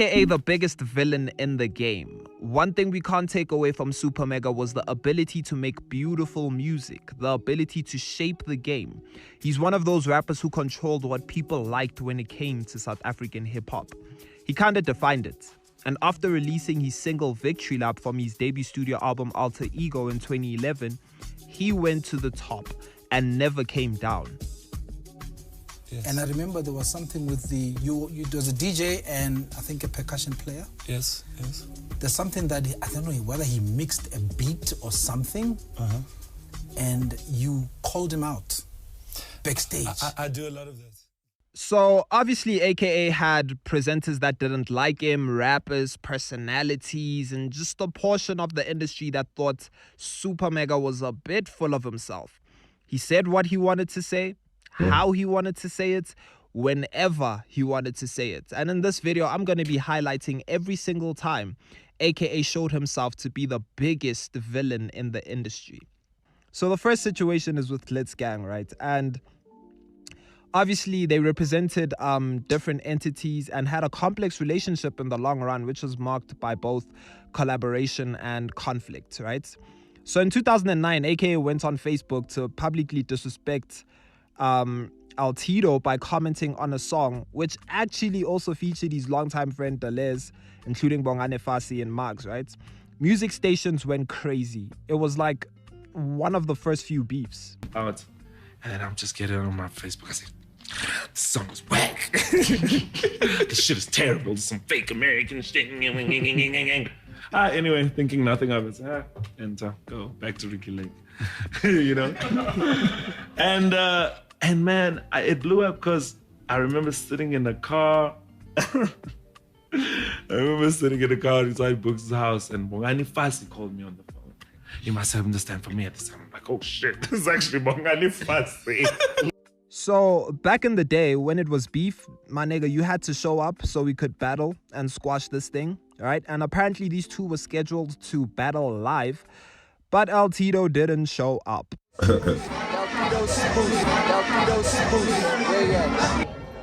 AKA the biggest villain in the game. One thing we can't take away from Super Mega was the ability to make beautiful music, the ability to shape the game. He's one of those rappers who controlled what people liked when it came to South African hip-hop. He kinda defined it. And after releasing his single Victory Lap from his debut studio album Alter Ego in 2011, he went to the top and never came down. Yes. And I remember there was something with there was a DJ and I think a percussion player. Yes. There's something that, I don't know whether he mixed a beat or something, and you called him out backstage. I do a lot of that. So obviously AKA had presenters that didn't like him, rappers, personalities, and just a portion of the industry that thought Super Mega was a bit full of himself. He said what he wanted to say, how he wanted to say it, whenever he wanted to say it. And in this video, I'm going to be highlighting every single time AKA showed himself to be the biggest villain in the industry. So the first situation is with Glitz Gang, right? And obviously, they represented different entities and had a complex relationship in the long run, which was marked by both collaboration and conflict, right? So in 2009, AKA went on Facebook to publicly disrespect Altito by commenting on a song, which actually also featured his longtime friend Deleuze, including Bongane Fasi and Marx, right? Music stations went crazy. It was like one of the first few beefs. Out, and then I'm just getting on my Facebook. I say, this song is whack. This shit is terrible. This is some fake American shit. Anyway, thinking nothing of it. And go back to Ricky Lake. You know? And man, it blew up because I remember sitting in the car. Inside Books' house, and Bongani Fasi called me on the phone. You must understand for me at this time. I'm like, oh shit, this is actually Bongani Fasi. So back in the day when it was beef, my nigga, you had to show up so we could battle and squash this thing, right? And apparently these two were scheduled to battle live, but Altito didn't show up. It's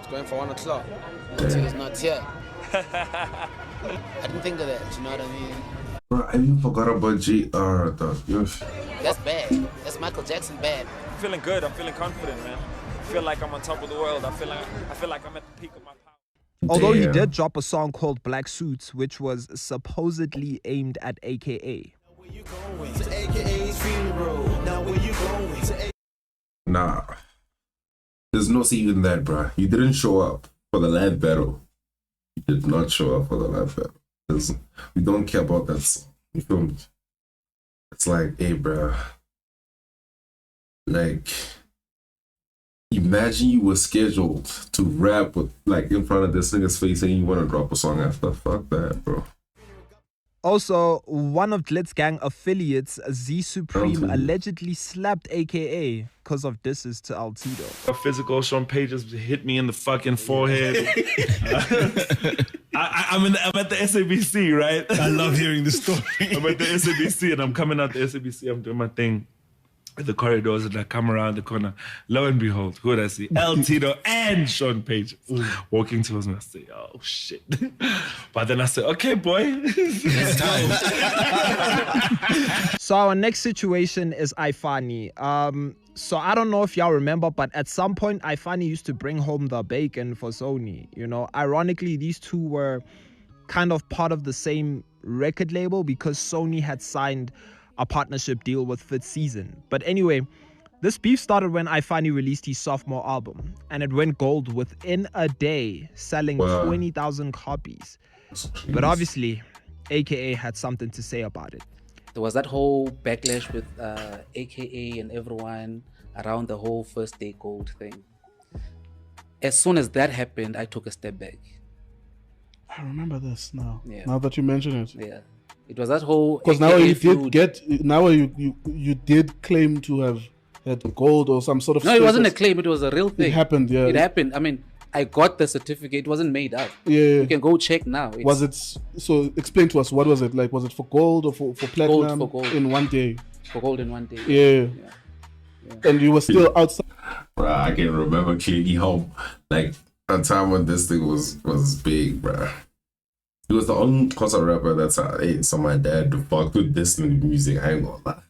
going for 1 o'clock. It's not yet. I didn't think of that, you know what I mean? Bro, I even forgot about JR, dog. That's bad. That's Michael Jackson bad. I'm feeling good. I'm feeling confident, man. I feel like I'm on top of the world. I feel like I'm at the peak of my power. Although he did drop a song called Black Suits, which was supposedly aimed at AKA. Nah. There's no saving that, bro. You didn't show up for the live battle. You did not show up for the live battle. We don't care about that song. You feel me? It's like, hey, bro. Like, imagine you were scheduled to rap with, like, in front of this nigga's face and you want to drop a song after. Fuck that, bro. Also, one of Glitz Gang affiliates, Z Supreme, allegedly slapped AKA because of disses to Altito. A physical Sean Page just hit me in the fucking forehead. I'm at the SABC, right? I love hearing the story. I'm at the SABC and I'm coming out the SABC. I'm doing my thing in the corridors and I come around the corner. Lo and behold, who would I see? Altito and Sean Page walking towards me. I say, oh shit. But then I say, okay, boy. So our next situation is Ifani. So I don't know if y'all remember, but at some point Ifani used to bring home the bacon for Sony. You know, ironically, these two were kind of part of the same record label because Sony had signed a partnership deal with Fifth Season. But anyway, this beef started when Ifani released his sophomore album, and it went gold within a day, selling 20,000 copies. But obviously, AKA had something to say about it. There was that whole backlash with AKA and everyone around the whole first day gold thing. As soon as that happened, I took a step back. I remember this now. Yeah. Now that you mention it. Yeah. It was that whole... Because now you did claim to have had gold or some sort of... No, it wasn't a claim. It was a real thing. It happened, yeah. It happened. I mean, I got the certificate. It wasn't made up. Yeah. You can go check now. Was it... So explain to us, what was it? Like, was it for gold or for platinum? Gold, for gold. In one day? For gold in one day. Yeah. And you were still outside? Bro, I can remember clearly home. Like, a time when this thing was big, bro. because the only concert rapper that's hey, so my dad fucked with this music. I ain't gonna lie.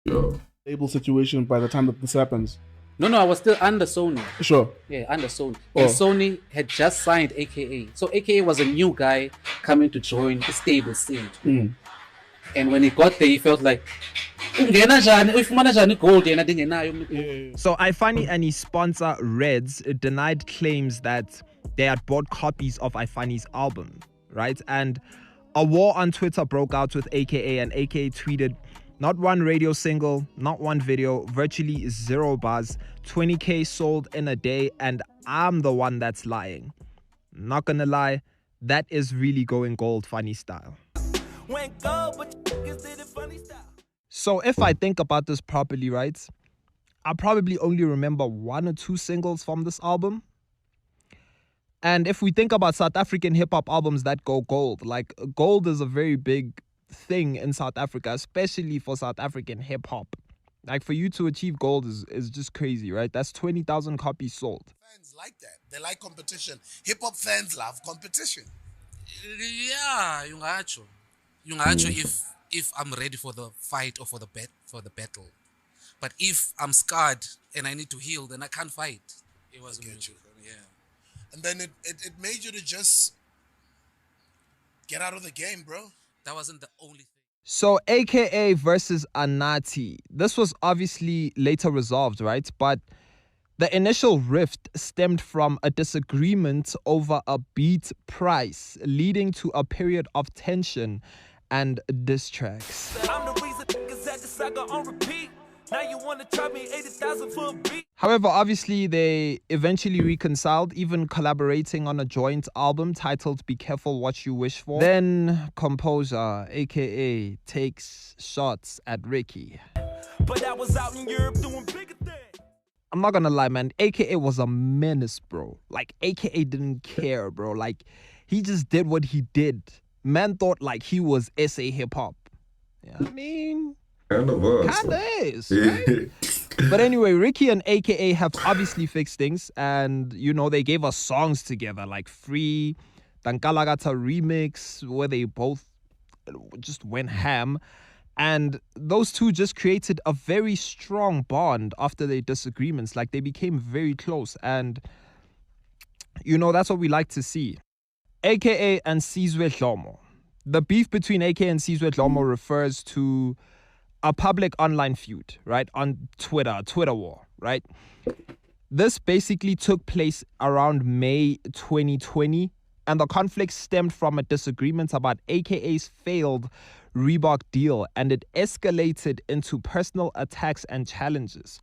Yo. Stable situation by the time that this happens. No, I was still under Sony. Sure. Yeah, under Sony. Oh. And Sony had just signed AKA. So AKA was a new guy coming to join the stable scene. And when he got there, he felt like, So Ifani and his sponsor Reds denied claims that they had bought copies of Ifani's album, right? And a war on Twitter broke out with AKA, and AKA tweeted, "Not one radio single, not one video, virtually 0 buzz, 20K sold in a day, and I'm the one that's lying. Not gonna lie, that is really going gold funny style." So if I think about this properly, right, I probably only remember 1 or 2 singles from this album. And if we think about South African hip-hop albums that go gold, like gold is a very big thing in South Africa, especially for South African hip-hop. Like for you to achieve gold is just crazy, right? That's 20,000 copies sold. Fans like that. They like competition. Hip-hop fans love competition. Yeah, you if I'm ready for the fight or for the battle. But if I'm scarred and I need to heal, then I can't fight. It was mutual. Yeah. And then it made you to just get out of the game, bro. That wasn't the only thing. So AKA versus Anati. This was obviously later resolved, right? But the initial rift stemmed from a disagreement over a beat price, leading to a period of tension and diss tracks. I'm the reason niggas had the saga on repeat. Now you wanna charge me 80,000 for a beat. However, obviously they eventually reconciled, even collaborating on a joint album titled Be Careful What You Wish For. Then composer AKA takes shots at Ricky. But I was out in Europe doing bigger things. I'm not gonna lie, man, AKA was a menace, bro. Like AKA didn't care, bro. Like he just did what he did. Man thought like he was SA hip hop. Yeah, I mean, Kinda was. kinda is, right? But anyway, Ricky and AKA have obviously fixed things, and you know they gave us songs together like Free, Tankalagata Remix, where they both just went ham. And those two just created a very strong bond after their disagreements. Like they became very close, and you know that's what we like to see. AKA and Sizwe Dlomo. The beef between AKA and Sizwe Dlomo refers to a public online feud, right? On Twitter, a Twitter war, right? This basically took place around May 2020, and the conflict stemmed from a disagreement about AKA's failed Reebok deal, and it escalated into personal attacks and challenges.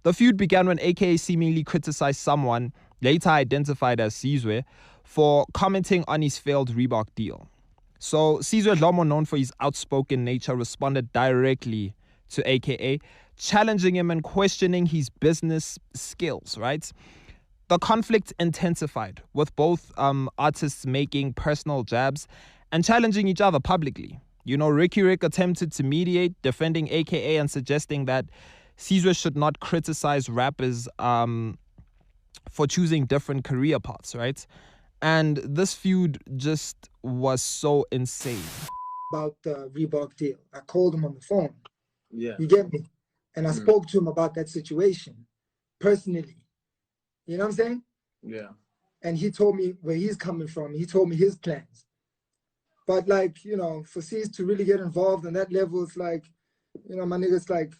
The feud began when AKA seemingly criticized someone, later identified as Sizwe, for commenting on his failed Reebok deal. So Sizwe Dlomo, known for his outspoken nature, responded directly to AKA, challenging him and questioning his business skills, right? The conflict intensified, with both artists making personal jabs and challenging each other publicly. You know, Ricky Rick attempted to mediate, defending AKA and suggesting that Sizwe should not criticize rappers for choosing different career paths, right? And this feud just was so insane. About the Reebok deal. I called him on the phone. Yeah. You get me? And I spoke to him about that situation personally. You know what I'm saying? Yeah. And he told me where he's coming from. He told me his plans. But like, you know, for C's to really get involved on that level, it's like, you know, my nigga's like,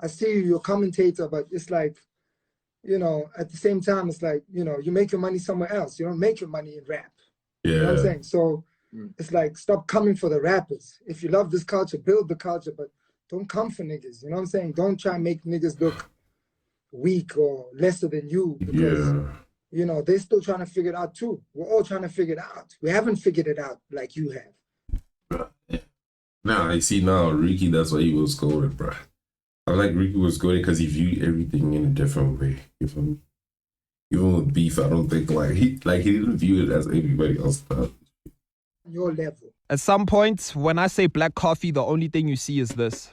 I see you, you're a commentator, but it's like, you know, at the same time, it's like, you know, you make your money somewhere else. You don't make your money in rap. Yeah. You know what I'm saying? So it's like, stop coming for the rappers. If you love this culture, build the culture, but don't come for niggas. You know what I'm saying? Don't try and make niggas look weak or lesser than you, because, you know, they're still trying to figure it out too. We're all trying to figure it out. We haven't figured it out like you have. Nah, I see now, Ricky, that's why he was golden, bro. I like Ricky was golden because he viewed everything in a different way. You feel me? Even with beef, I don't think he didn't view it as everybody else does. Your level. At some point, when I say black coffee, the only thing you see is this.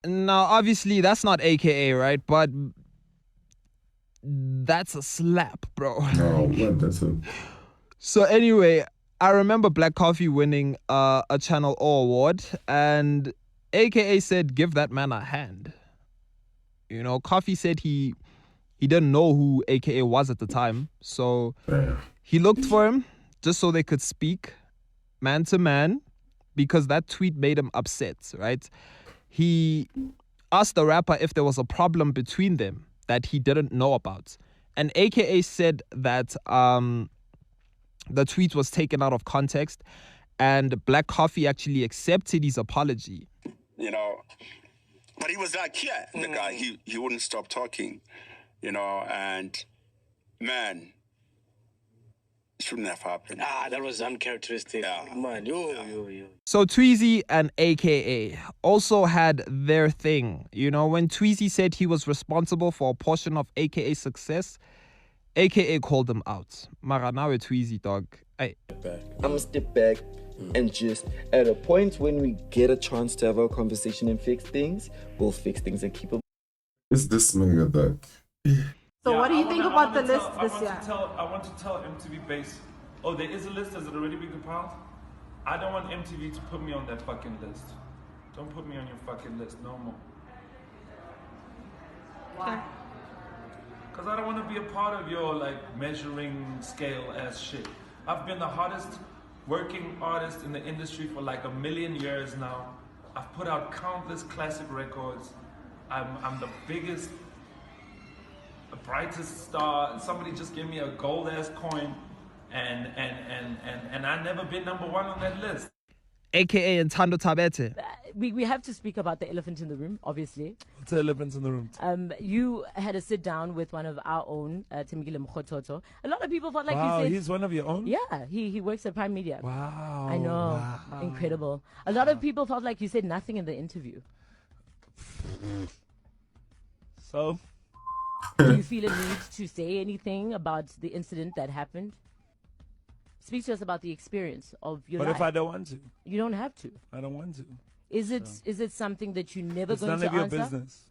Now, obviously, that's not AKA, right? But that's a slap, bro. No, what? That's a... So anyway, I remember Black Coffee winning a Channel O award, and AKA said, "Give that man a hand." You know, Coffee said he didn't know who AKA was at the time, so he looked for him just so they could speak man to man, because that tweet made him upset, right? He asked the rapper if there was a problem between them that he didn't know about, and AKA said that the tweet was taken out of context, and Black Coffee actually accepted his apology. You know, but he was like, yeah, the guy, he wouldn't stop talking, you know, and man, it shouldn't have happened. That was uncharacteristic. Yeah. Man, yo. So Tweezy and AKA also had their thing. You know, when Tweezy said he was responsible for a portion of AKA's success, AKA called him out. Mara, now a Tweezy, dog. Hey. I'm gonna step back and just, at a point when we get a chance to have a conversation and fix things, we'll fix things and keep them. Is this nigga that? So what do you think about the list this year? I want to tell MTV Base, oh, there is a list, has it already been compiled? I don't want MTV to put me on that fucking list. Don't put me on your fucking list, no more. Why? Because I don't want to be a part of your like measuring scale ass shit. I've been the hardest working artist in the industry for like 1 million years now. I've put out countless classic records. I'm the biggest, the brightest star. Somebody just gave me a gold ass coin, and I've never been #1 on that list. AKA Ntando Tabete. We have to speak about the elephant in the room, obviously. What's the elephant in the room? You had a sit down with one of our own, Temigile Mkhototo. A lot of people felt like wow, you said... he's one of your own? Yeah, he works at Prime Media. Wow. I know. Wow. Incredible. A lot of people felt like you said nothing in the interview. So? Do you feel a need to say anything about the incident that happened? Speak to us about the experience of your life. What if I don't want to? You don't have to. I don't want to. Is it something that you never It's going none to of your answer? business.